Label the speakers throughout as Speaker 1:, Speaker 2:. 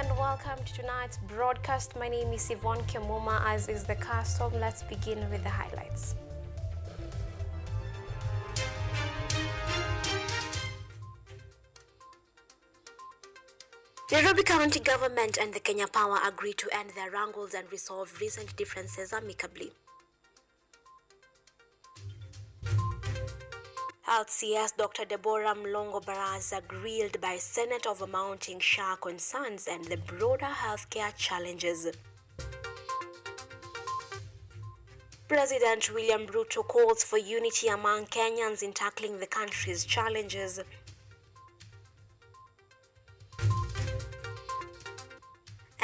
Speaker 1: and welcome to tonight's broadcast. My name is Yvonne Kemuma. As is the custom, let's begin with the highlights. Nairobi County Government and the Kenya Power agreed to end their wrangles and resolve recent differences amicably. Health CS Dr. Deborah Mlongo Baraza grilled by Senate over mounting SHA concerns and the broader healthcare challenges. President William Ruto calls for unity among Kenyans in tackling the country's challenges.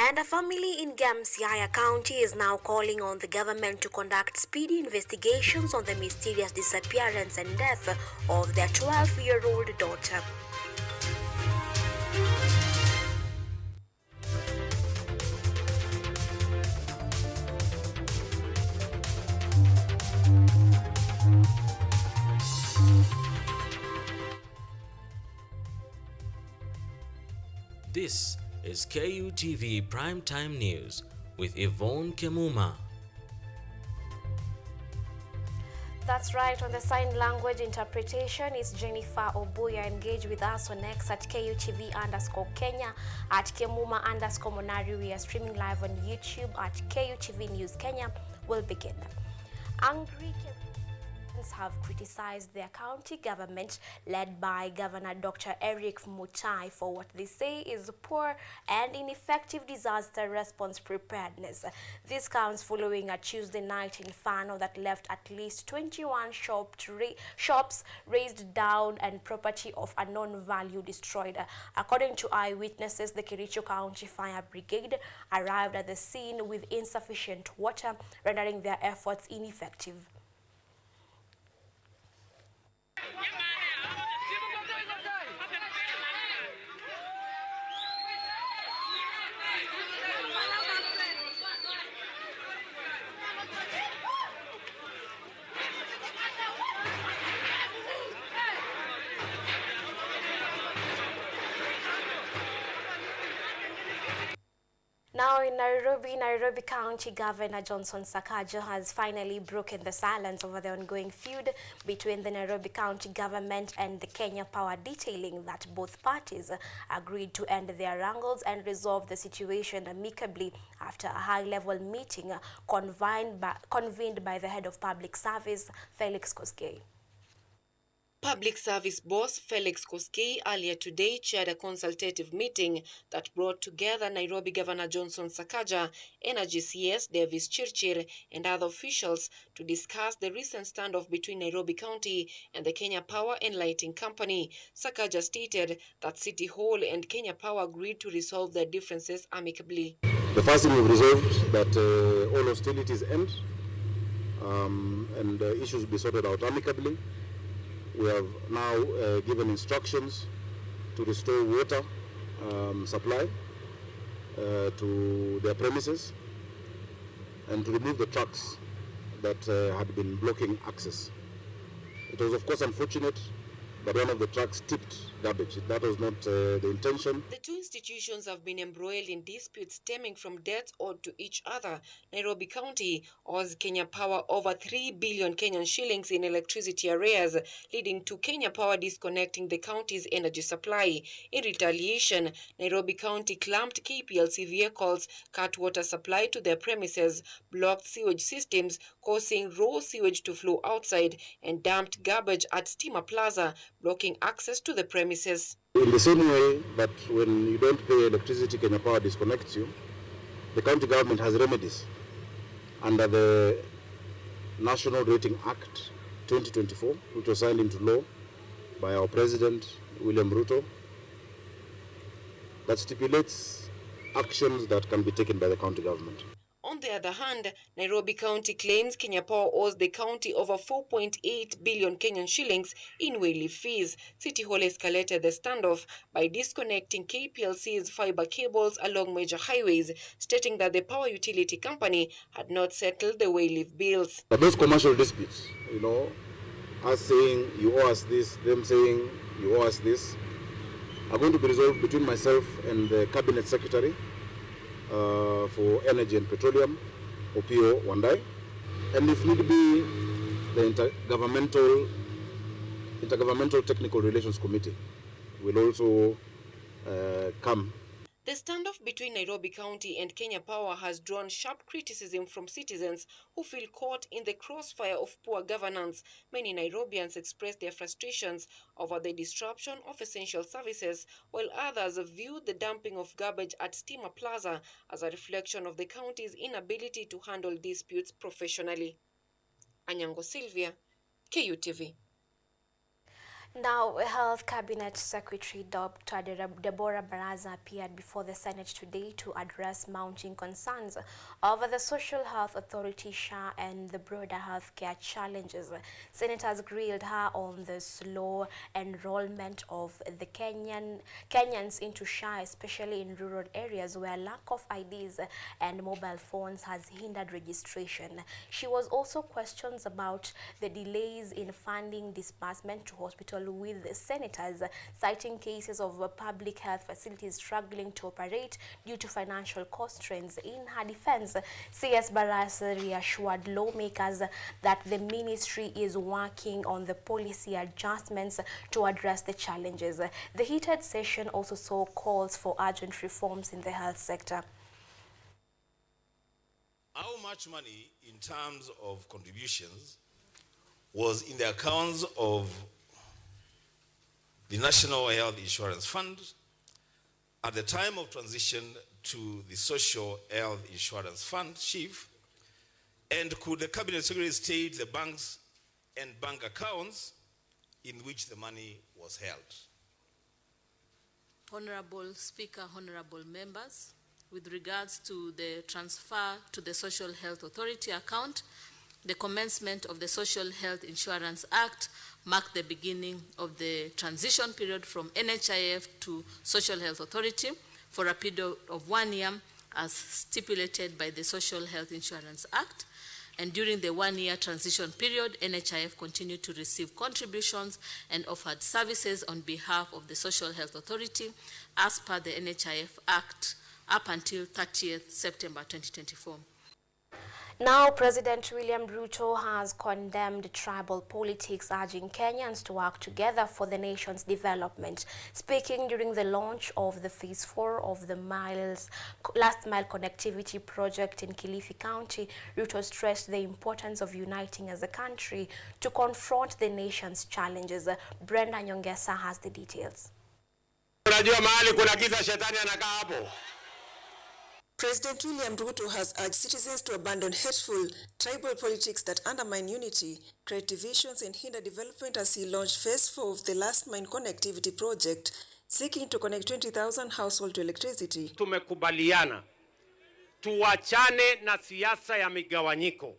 Speaker 1: And a family in Siaya County is now calling on the government to conduct speedy investigations on the mysterious disappearance and death of their 12-year-old daughter.
Speaker 2: This is KUTV Primetime News with Yvonne Kemuma.
Speaker 1: That's right. On the sign language interpretation is Jennifer Obuya. Engage with us on X at KUTV_Kenya, at Kemuma_Monari. We are streaming live on YouTube at KUTV News Kenya. We'll begin. Angry Kenyans have criticized their county government led by Governor Dr. Eric Mutai for what they say is poor and ineffective disaster response preparedness. This comes following a Tuesday night inferno that left at least 21 shops razed down and property of unknown value destroyed. According to eyewitnesses, the Kericho County Fire Brigade arrived at the scene with insufficient water, rendering their efforts ineffective. Now in Nairobi County Governor Johnson Sakaja has finally broken the silence over the ongoing feud between the Nairobi County government and the Kenya Power, detailing that both parties agreed to end their wrangles and resolve the situation amicably after a high-level meeting convened by the head of public service, Felix Koskei.
Speaker 3: Public Service Boss Felix Koskei earlier today chaired a consultative meeting that brought together Nairobi Governor Johnson Sakaja, Energy CS Davis Chirchir, and other officials to discuss the recent standoff between Nairobi County and the Kenya Power and Lighting Company. Sakaja stated that City Hall and Kenya Power agreed to resolve their differences amicably.
Speaker 4: The first thing we've resolved that all hostilities end and issues be sorted out amicably. We have now given instructions to restore water supply to their premises and to remove the trucks that had been blocking access. It was of course unfortunate that one of the trucks tipped garbage. That was not the intention.
Speaker 3: The two institutions have been embroiled in disputes stemming from debts owed to each other. Nairobi County owes Kenya Power over 3 billion Kenyan shillings in electricity arrears, leading to Kenya Power disconnecting the county's energy supply. In retaliation, Nairobi County clamped KPLC vehicles, cut water supply to their premises, blocked sewage systems, causing raw sewage to flow outside, and dumped garbage at Steamer Plaza, blocking access to the premises.
Speaker 4: In the same way that when you don't pay electricity, Kenya Power disconnects you, the county government has remedies under the National Rating Act 2024, which was signed into law by our President, William Ruto, that stipulates actions that can be taken by the county government.
Speaker 3: On the other hand, Nairobi County claims Kenya Power owes the county over 4.8 billion Kenyan shillings in wayleave fees. City Hall escalated the standoff by disconnecting KPLC's fiber cables along major highways, stating that the power utility company had not settled the wayleave bills.
Speaker 4: But those commercial disputes, us saying you owe us this, them saying you owe us this, are going to be resolved between myself and the Cabinet Secretary for Energy and Petroleum, Opio Wandai, and if need be, the Intergovernmental Technical Relations Committee will also come.
Speaker 3: The standoff between Nairobi County and Kenya Power has drawn sharp criticism from citizens who feel caught in the crossfire of poor governance. Many Nairobians expressed their frustrations over the disruption of essential services, while others viewed the dumping of garbage at Steamer Plaza as a reflection of the county's inability to handle disputes professionally. Anyango Sylvia, KUTV.
Speaker 1: Now, Health Cabinet Secretary Dr. Deborah Baraza appeared before the Senate today to address mounting concerns over the Social Health Authority SHA and the broader healthcare challenges. Senators grilled her on the slow enrollment of the Kenyans into SHA, especially in rural areas where lack of IDs and mobile phones has hindered registration. She was also questions about the delays in funding disbursement to hospitals, with the senators citing cases of public health facilities struggling to operate due to financial constraints. In her defense, CS Barasa reassured lawmakers that the ministry is working on the policy adjustments to address the challenges. The heated session also saw calls for urgent reforms in the health sector.
Speaker 5: How much money in terms of contributions was in the accounts of the National Health Insurance Fund at the time of transition to the Social Health Insurance Fund, SHIF, and could the Cabinet Secretary state the banks and bank accounts in which the money was held?
Speaker 6: Honorable Speaker, honorable members, with regards to the transfer to the Social Health Authority account, the commencement of the Social Health Insurance Act marked the beginning of the transition period from NHIF to Social Health Authority for a period of 1 year as stipulated by the Social Health Insurance Act. And during the 1 year transition period, NHIF continued to receive contributions and offered services on behalf of the Social Health Authority as per the NHIF Act up until 30th September 2024.
Speaker 1: Now, President William Ruto has condemned tribal politics, urging Kenyans to work together for the nation's development. Speaking during the launch of the Phase 4 of the Last Mile Connectivity Project in Kilifi County, Ruto stressed the importance of uniting as a country to confront the nation's challenges. Brenda Nyongesa has the details.
Speaker 7: President William Ruto has urged citizens to abandon hateful tribal politics that undermine unity, create divisions, and hinder development as he launched Phase 4 of the Last Mile Connectivity Project, seeking to connect 20,000 households to electricity.
Speaker 8: Tumekubaliana tuachane na siasa ya migawanyiko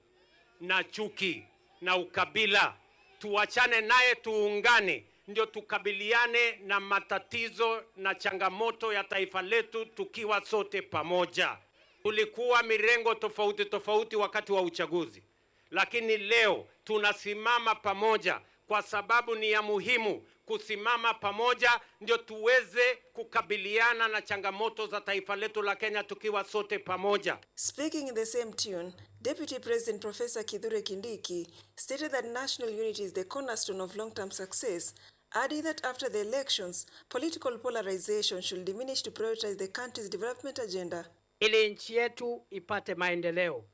Speaker 8: na chuki na ukabila, tuachane naye, tuungane ndio tukabiliane na matatizo na changamoto ya taifa letu tukiwa sote pamoja. Tulikuwa mirengo tofauti tofauti wakati wa uchaguzi, lakini leo tunasimama pamoja kwa sababu ni ya muhimu kusimama pamoja ndio tuweze kukabiliana na changamoto za taifa letu la Kenya tukiwa sote pamoja.
Speaker 7: Speaking in the same tune, Deputy President Professor Kithure Kindiki stated that national unity is the cornerstone of long-term success, adding that after the elections, political polarization should diminish to prioritize the country's development agenda.
Speaker 9: Ili nchi yetu ipate maendeleo,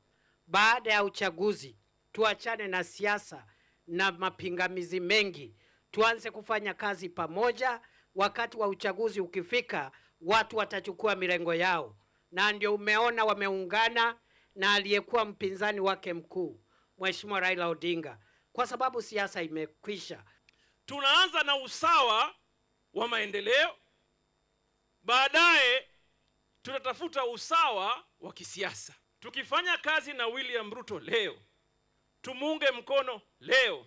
Speaker 9: baada ya uchaguzi, tuachane na siasa na mapingamizi mengi, tuanze kufanya kazi pamoja. Wakati wa uchaguzi ukifika, watu watachukua mirengo yao, na ndio umeona wameungana na aliyekuwa mpinzani wake mkuu, Mheshimiwa Raila Odinga, kwa sababu siasa imekwisha.
Speaker 10: Tunaanza na usawa wa maendeleo, baadaye tutatafuta usawa wa kisiasa. Tukifanya kazi na William Ruto leo, tumunge mkono leo,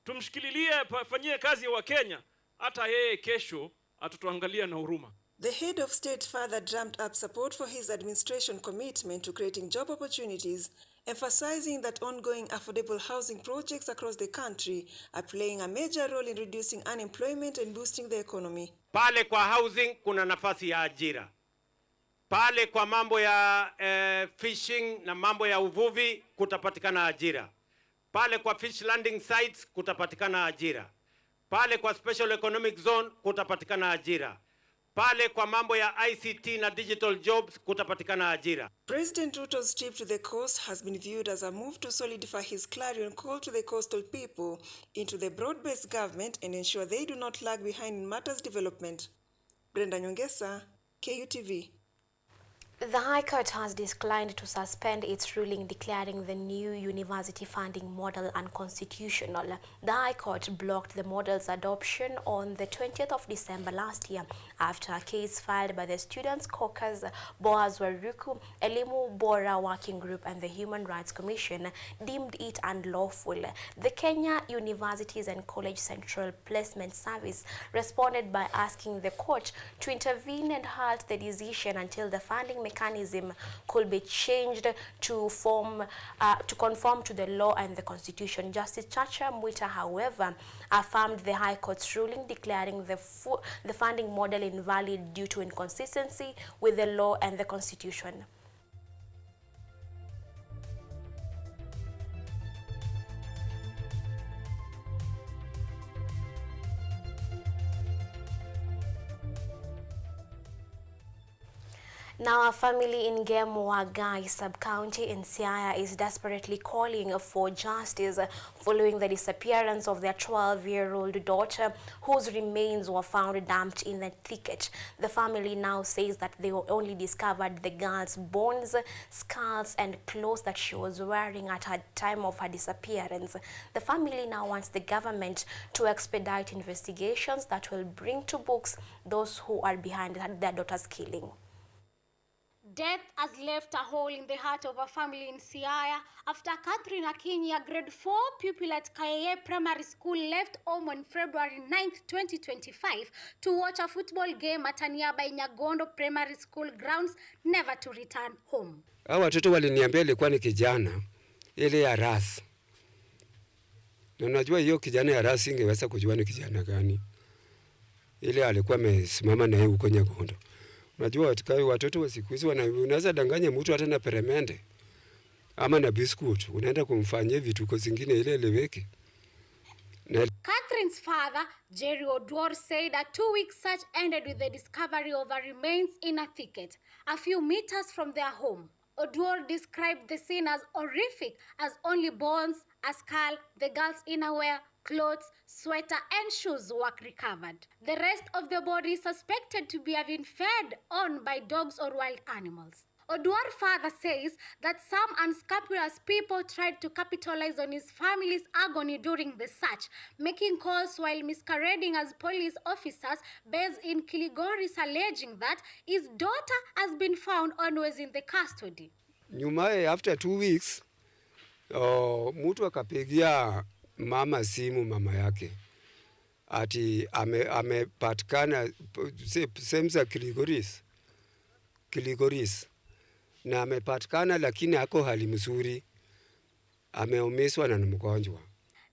Speaker 10: tumshikililie, afanyie kazi wa Kenya, hata yeye kesho atatuangalia na huruma.
Speaker 7: The head of state further drummed up support for his administration commitment to creating job opportunities, emphasizing that ongoing affordable housing projects across the country are playing a major role in reducing unemployment and boosting the economy.
Speaker 8: Pale kwa housing kuna nafasi ya ajira. Pale kwa mambo ya fishing na mambo ya uvuvi kutapatikana ajira. Pale kwa fish landing sites kutapatikana ajira. Pale kwa special economic zone kutapatikana ajira. Pale kwa mambo ya ICT na digital jobs kutapatikana ajira.
Speaker 7: President Ruto's trip to the coast has been viewed as a move to solidify his clarion call to the coastal people into the broad-based government and ensure they do not lag behind in matters development. Brenda Nyongesa, KUTV.
Speaker 1: The High Court has declined to suspend its ruling declaring the new university funding model unconstitutional. The High Court blocked the model's adoption on the 20th of December last year after a case filed by the Students' Caucus, Boaz Waruku, Elimu Bora Working Group and the Human Rights Commission deemed it unlawful. The Kenya Universities and College Central Placement Service responded by asking the court to intervene and halt the decision until the funding mechanism could be changed to conform to the law and the constitution. Justice Chacha Mwita, however, affirmed the High Court's ruling declaring the funding model invalid due to inconsistency with the law and the constitution. Now, a family in Kemuma sub-county in Siaya is desperately calling for justice following the disappearance of their 12-year-old daughter, whose remains were found dumped in a thicket. The family now says that they only discovered the girl's bones, skulls, and clothes that she was wearing at her time of her disappearance. The family now wants the government to expedite investigations that will bring to books those who are behind their daughter's killing.
Speaker 11: Death has left a hole in the heart of a family in Siaya after Catherine Akinyi, a grade 4 pupil at Kayeye Primary School, left home on February 9, 2025 to watch a football game at a nearby Nyagondo Primary School grounds, never to return home.
Speaker 12: Hawa watoto waliniambia ilikuwa ni kijana ile ya ras. Na unajua hiyo kijana ya ras ingeweza kujua ni kijana gani. Ile alikuwa amesimama na yeye huko Nyagondo. Unajua watoto wa siku hizi unaweza danganya mtu hata na peremende ama na biscuit, unaenda kumfanyia vituko zingine ile eleweke.
Speaker 11: Catherine's father, Jerry Odwor, said a 2-week search ended with the discovery of her remains in a thicket a few meters from their home. Odwor described the scene as horrific, as only bones, a skull, the girl's innerwear, clothes, sweater, and shoes were recovered. The rest of the body is suspected to be having fed on by dogs or wild animals. Odwar's father says that some unscrupulous people tried to capitalize on his family's agony during the search, making calls while masquerading as police officers based in Kilgoris, alleging that his daughter has been found always in the custody.
Speaker 12: Nyumaye, after 2 weeks, mtu akapigia mama simu, mama yake ati amepatikana sehemu za Kilgoris na amepatikana, lakini hako hali mzuri, ameumizwa na mgonjwa.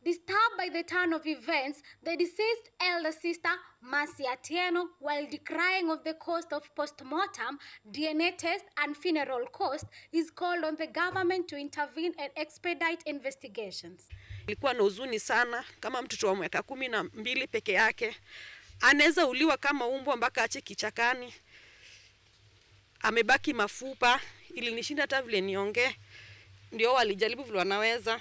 Speaker 11: Disturbed by the turn of events, the deceased elder sister, Mercy Atieno, while decrying of the cost of post-mortem, DNA test and funeral cost, is called on the government to intervene and expedite investigations.
Speaker 13: Ilikuwa na huzuni sana, kama mtoto wa miaka 12 peke yake anaweza uliwa kama umbwa mpaka ache kichakani, amebaki mafupa. Ilinishinda hata vile niongee. Ndio walijaribu vile wanaweza,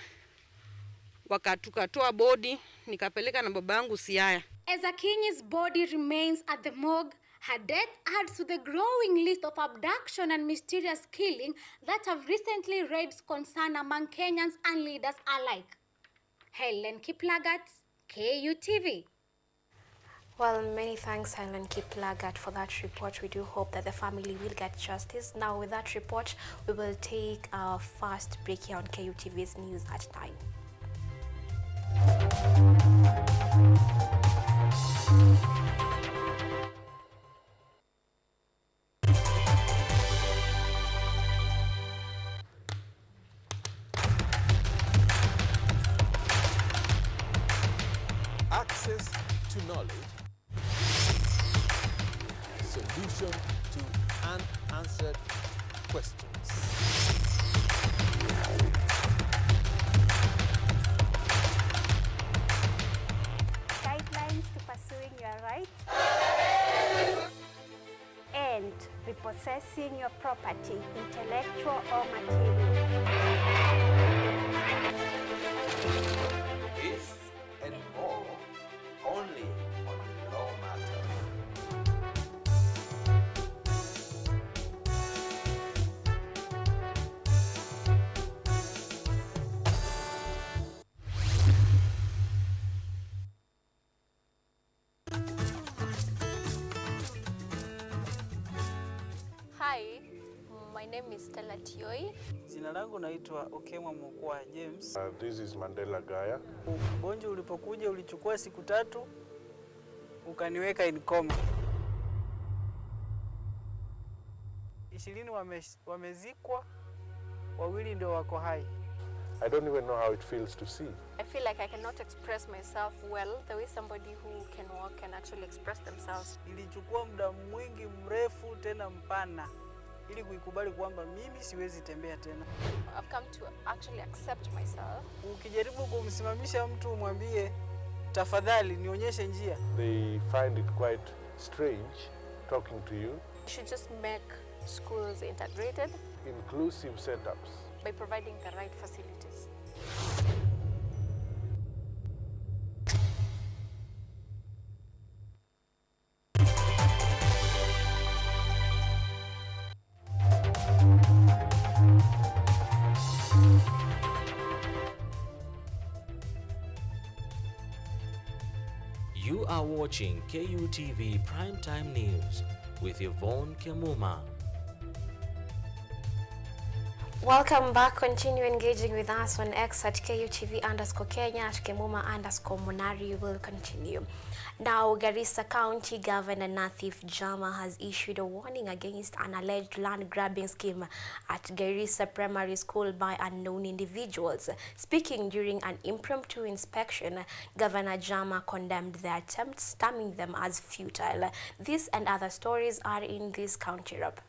Speaker 13: wakatukatoa body, nikapeleka na baba yangu Siaya.
Speaker 11: As Akinyi's body remains at the morgue, her death adds to the growing list of abduction and mysterious killing that have recently raised concern among Kenyans and leaders alike. Helen Kiplagat, KUTV.
Speaker 1: Well, many thanks, Helen Kiplagat, for that report. We do hope that the family will get justice. Now, with that report, we will take our first break here on KUTV's News at 9.
Speaker 14: Access to knowledge, solution to unanswered questions.
Speaker 15: Guidelines to pursuing your rights and repossessing your property, intellectual or material.
Speaker 14: This and more only on Law Matters.
Speaker 16: Hi, my name is Stella Tioi.
Speaker 17: Jina langu naitwa Kemuma James.
Speaker 18: This is Mandela Gaya.
Speaker 17: Ugonjwa ulipokuja ulichukua siku 3 ukaniweka in coma. 20 wamezikwa, 2 ndio wako hai.
Speaker 18: I don't even know how it feels to see.
Speaker 16: I feel like I cannot express myself well the way somebody who can walk can actually express themselves.
Speaker 17: Ilichukua muda mwingi mrefu tena mpana ili kuikubali kwamba mimi siwezi tembea tena.
Speaker 16: I've come to actually accept myself.
Speaker 17: Ukijaribu kumsimamisha mtu umwambie tafadhali nionyeshe njia,
Speaker 18: They find it quite strange talking to you.
Speaker 16: You should just make schools integrated,
Speaker 18: Inclusive setups.
Speaker 16: by providing the right facilities.
Speaker 2: You are watching KUTV Primetime News with Yvonne Kemuma.
Speaker 1: Welcome back. Continue engaging with us on X at KUTV_Kenya, at Kemuma_Monari. Will continue. Now, Garissa County Governor Nathif Jama has issued a warning against an alleged land grabbing scheme at Garissa Primary School by unknown individuals. Speaking during an impromptu inspection, Governor Jama condemned the attempt, terming them as futile. This and other stories are in this county wrap.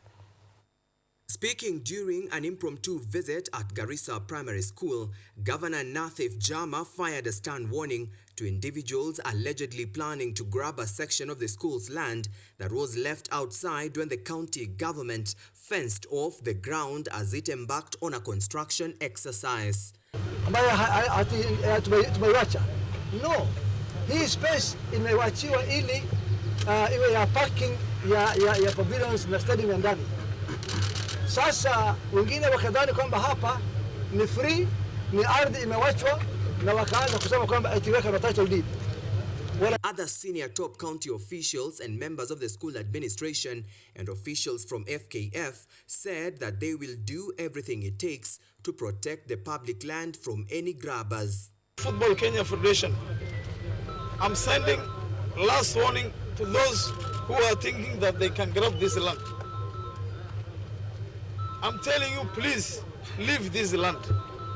Speaker 19: Speaking during an impromptu visit at Garissa Primary School, Governor Nathif Jama fired a stern warning to individuals allegedly planning to grab a section of the school's land that was left outside when the county government fenced off the ground as it embarked on a construction exercise.
Speaker 20: No, hii space imewachiwa ili iwe ya parking ya pavilions na stadium ya ndani. Sasa wengine wakadhani kwamba hapa ni free, ni ardhi imewachwa na wakaanza kusema kwamba itiweka na title deed.
Speaker 19: Other senior top county officials and members of the school administration and officials from FKF said that they will do everything it takes to protect the public land from any grabbers.
Speaker 21: Football Kenya Federation, I'm sending last warning to those who are thinking that they can grab this land. I'm telling you, please leave this land.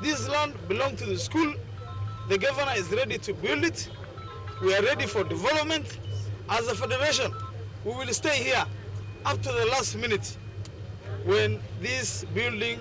Speaker 21: This land belongs to the school. The governor is ready to build it. We are ready for development. As a federation, we will stay here up to the last minute when this building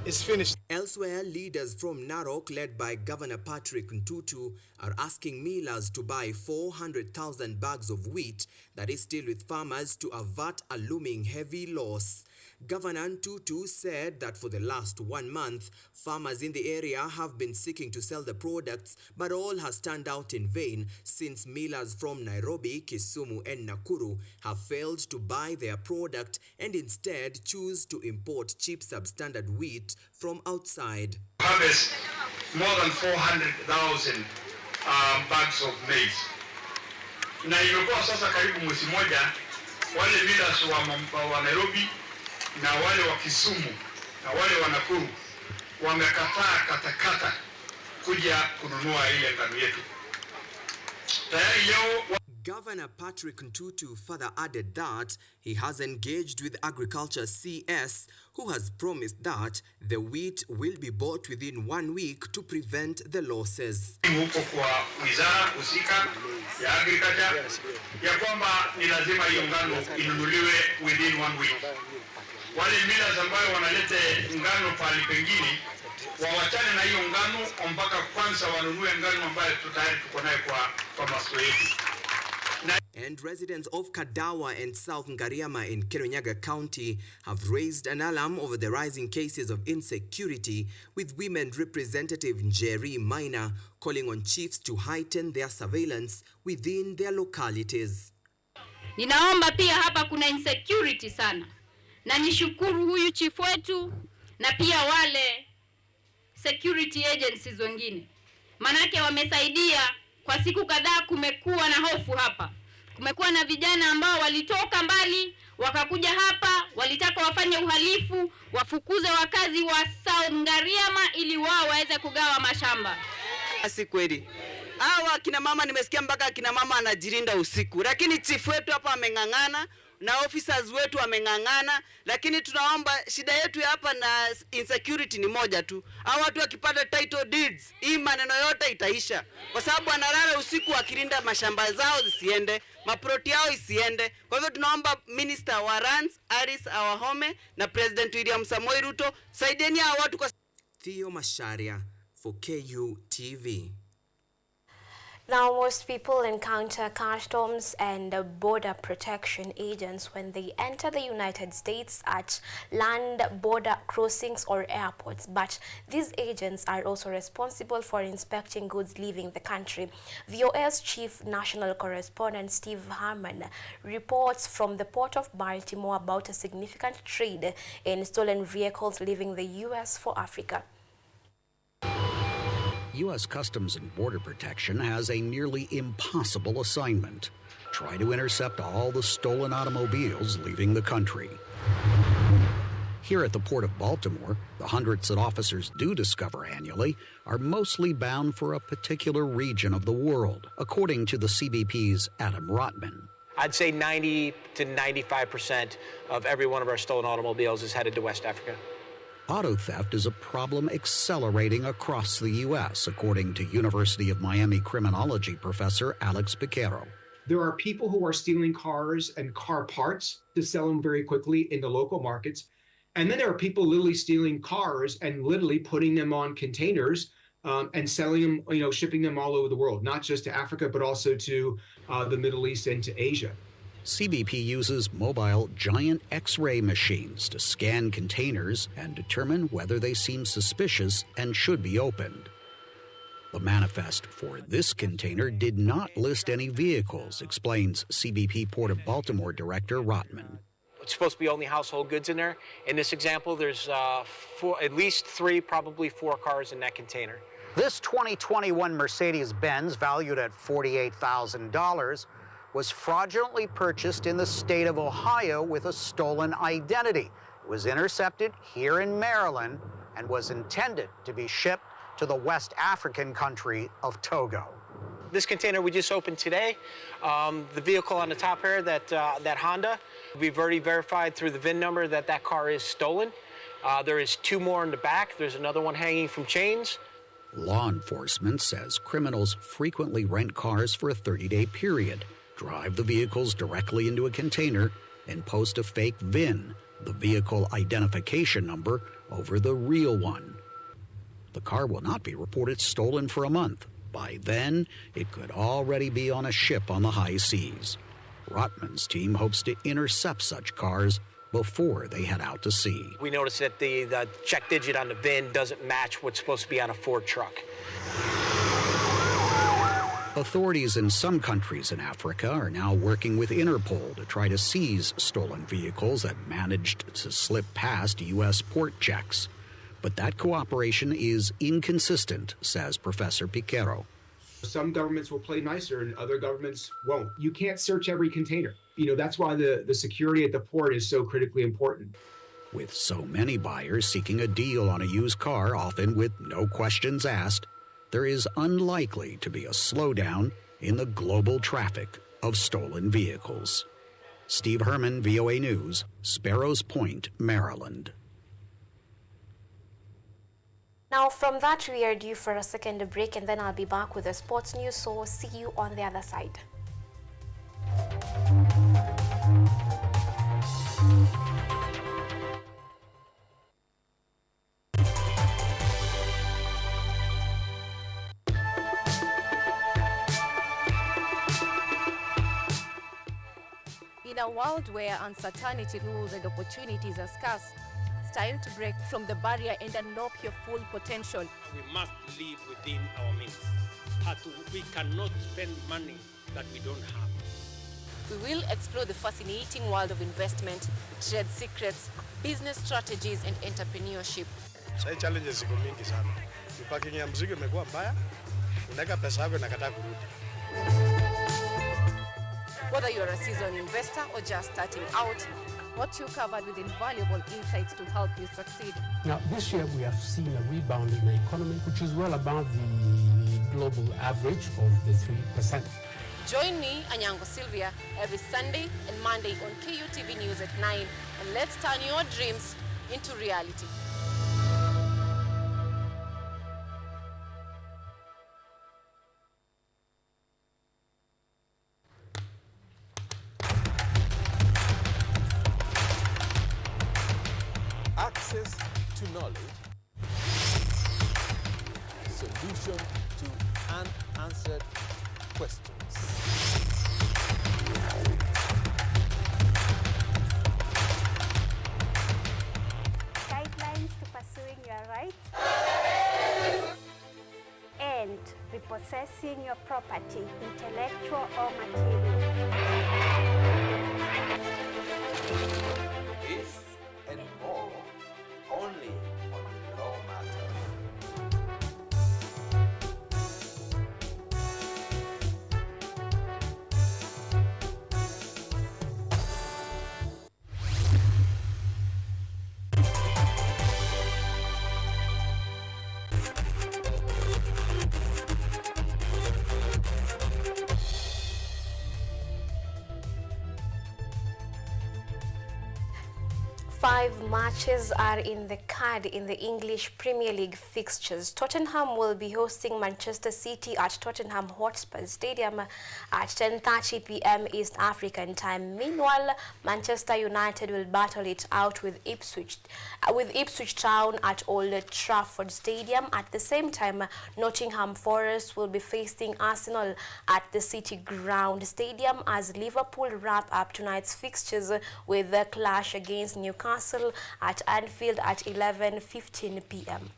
Speaker 21: is finished.
Speaker 19: Elsewhere, leaders from Narok, led by Governor Patrick Ntutu, are asking millers to buy 400,000 bags of wheat that is still with farmers to avert a looming heavy loss. Governor Ntutu said that for the last 1 month, farmers in the area have been seeking to sell the products, but all has turned out in vain since millers from Nairobi, Kisumu and Nakuru have failed to buy their product and instead choose to import cheap substandard wheat from outside.
Speaker 22: Harvest more than 400,000 bags of maize. Na imekuwa sasa karibu mwezi moja, wale millers wa Nairobi na wale wa Kisumu na wale wa Nakuru wamekataa katakata kuja kununua ile ngano yetu. Tayari leo
Speaker 19: Governor Patrick Ntutu further added that he has engaged with Agriculture CS, who has promised that the wheat will be bought within 1 week to prevent the losses.
Speaker 22: Huko kwa wizara husika ya agriculture ya kwamba ni lazima hiyo ngano inunuliwe within 1 week. Wale millers ambao wanaleta ngano pale pengine wawachane na hiyo ngano mpaka kwanza wanunue ngano ambayo tayari tuko nayo kwa masoko yetu.
Speaker 19: And residents of Kadawa and South Ngariama in Kirinyaga County have raised an alarm over the rising cases of insecurity, with Women Representative Njeri Maina calling on chiefs to heighten their surveillance within their localities.
Speaker 3: Ninaomba pia hapa kuna insecurity sana. Na nishukuru huyu chief wetu na pia wale security agencies wengine. Manake wamesaidia kwa siku kadhaa, kumekuwa na hofu hapa. Kumekuwa na vijana ambao walitoka mbali wakakuja hapa, walitaka wafanye uhalifu, wafukuze wakazi wa South Ngariama ili wao waweze kugawa mashamba.
Speaker 4: Si kweli. Hawa kina mama nimesikia mpaka kina mama anajirinda usiku. Lakini chief wetu hapa amengangana na officers wetu wamengangana, lakini tunaomba shida yetu hapa na insecurity ni moja tu. Hao watu wakipata title deeds, hii maneno yote itaisha. Kwa sababu analala usiku akirinda mashamba zao zisiende, maproti yao isiende. Kwa hivyo tunaomba Minister wa Lands, Aris Awahome na President William Samoei Ruto, saidieni hao watu kwa
Speaker 19: Theo Masharia for KUTV.
Speaker 1: Now, most people encounter customs and border protection agents when they enter the United States at land border crossings or airports. But these agents are also responsible for inspecting goods leaving the country. VOS Chief National Correspondent Steve Harman reports from the Port of Baltimore about a significant trade in stolen vehicles leaving the U.S. for Africa.
Speaker 23: U.S. Customs and Border Protection has a nearly impossible assignment. Try to intercept all the stolen automobiles leaving the country. Here at the Port of Baltimore, the hundreds that officers do discover annually are mostly bound for a particular region of the world, according to the CBP's Adam Rotman.
Speaker 24: I'd say 90 to 95% of every one of our stolen automobiles is headed to West Africa.
Speaker 23: Auto theft is a problem accelerating across the U.S., according to University of Miami criminology professor Alex Piquero.
Speaker 25: There are people who are stealing cars and car parts to sell them very quickly in the local markets. And then there are people literally stealing cars and literally putting them on containers and selling them, shipping them all over the world, not just to Africa, but also to the Middle East and to Asia.
Speaker 23: CBP uses mobile giant X-ray machines to scan containers and determine whether they seem suspicious and should be opened. The manifest for this container did not list any vehicles, explains CBP Port of Baltimore Director Rotman.
Speaker 24: It's supposed to be only household goods in there. In this example, there's at least 3, probably 4 cars in that container.
Speaker 23: This 2021 Mercedes-Benz, valued at $48,000, was fraudulently purchased in the state of Ohio with a stolen identity. It was intercepted here in Maryland and was intended to be shipped to the West African country of Togo.
Speaker 24: This container we just opened today, the vehicle on the top here, that Honda, we've already verified through the VIN number that car is stolen. There is 2 more in the back. There's another one hanging from chains.
Speaker 23: Law enforcement says criminals frequently rent cars for a 30-day period, drive the vehicles directly into a container, and post a fake VIN, the vehicle identification number, over the real one. The car will not be reported stolen for a month. By then, it could already be on a ship on the high seas. Rotman's team hopes to intercept such cars before they head out to sea.
Speaker 24: We noticed that the check digit on the VIN doesn't match what's supposed to be on a Ford truck.
Speaker 23: Authorities in some countries in Africa are now working with Interpol to try to seize stolen vehicles that managed to slip past U.S. port checks. But that cooperation is inconsistent, says Professor Piquero.
Speaker 25: Some governments will play nicer and other governments won't. You can't search every container. That's why the security at the port is so critically important.
Speaker 23: With so many buyers seeking a deal on a used car, often with no questions asked, there is unlikely to be a slowdown in the global traffic of stolen vehicles. Steve Herman, VOA News, Sparrows Point, Maryland.
Speaker 1: Now from that we are due for a second break, and then I'll be back with the sports news, so see you on the other side.
Speaker 5: In a world where uncertainty rules and opportunities are scarce, it's time to break from the barrier and unlock your full potential.
Speaker 6: We must live within our means. We cannot spend money that we don't have.
Speaker 5: We will explore the fascinating world of investment, trade secrets, business strategies, and entrepreneurship.
Speaker 21: Sasa challenges ziko mingi sana. Parking ya mzigo imekuwa mbaya. Unaweka pesa yako inakataa kurudi.
Speaker 5: Whether you're a seasoned investor or just starting out, what you covered with invaluable insights to help you succeed.
Speaker 8: Now, this year we have seen a rebound in the economy, which is well above the global average of the 3%.
Speaker 5: Join me, Anyango Sylvia, every Sunday and Monday on KUTV News at 9, and let's turn your dreams into reality.
Speaker 18: Access to knowledge, solution to unanswered questions.
Speaker 15: Guidelines to pursuing your rights and repossessing your property, intellectual or material.
Speaker 14: This and more, only on Law Matters.
Speaker 1: Five matches are in the card in the English Premier League fixtures. Tottenham will be hosting Manchester City at Tottenham Hotspur Stadium at 10:30 p.m. East African time. Meanwhile, Manchester United will battle it out with Ipswich Town at Old Trafford Stadium. At the same time, Nottingham Forest will be facing Arsenal at the City Ground Stadium as Liverpool wrap up tonight's fixtures with the clash against Newcastle at Anfield at 11:15 p.m.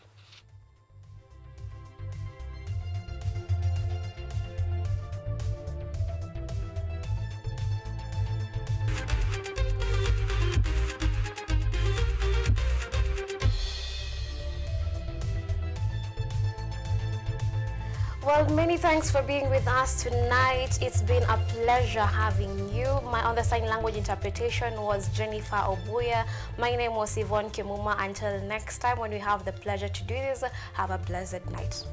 Speaker 1: Well, many thanks for being with us tonight. It's been a pleasure having you. My on the sign language interpretation was Jennifer Obuya. My name was Yvonne Kemuma. Until next time when we have the pleasure to do this, have a blessed night.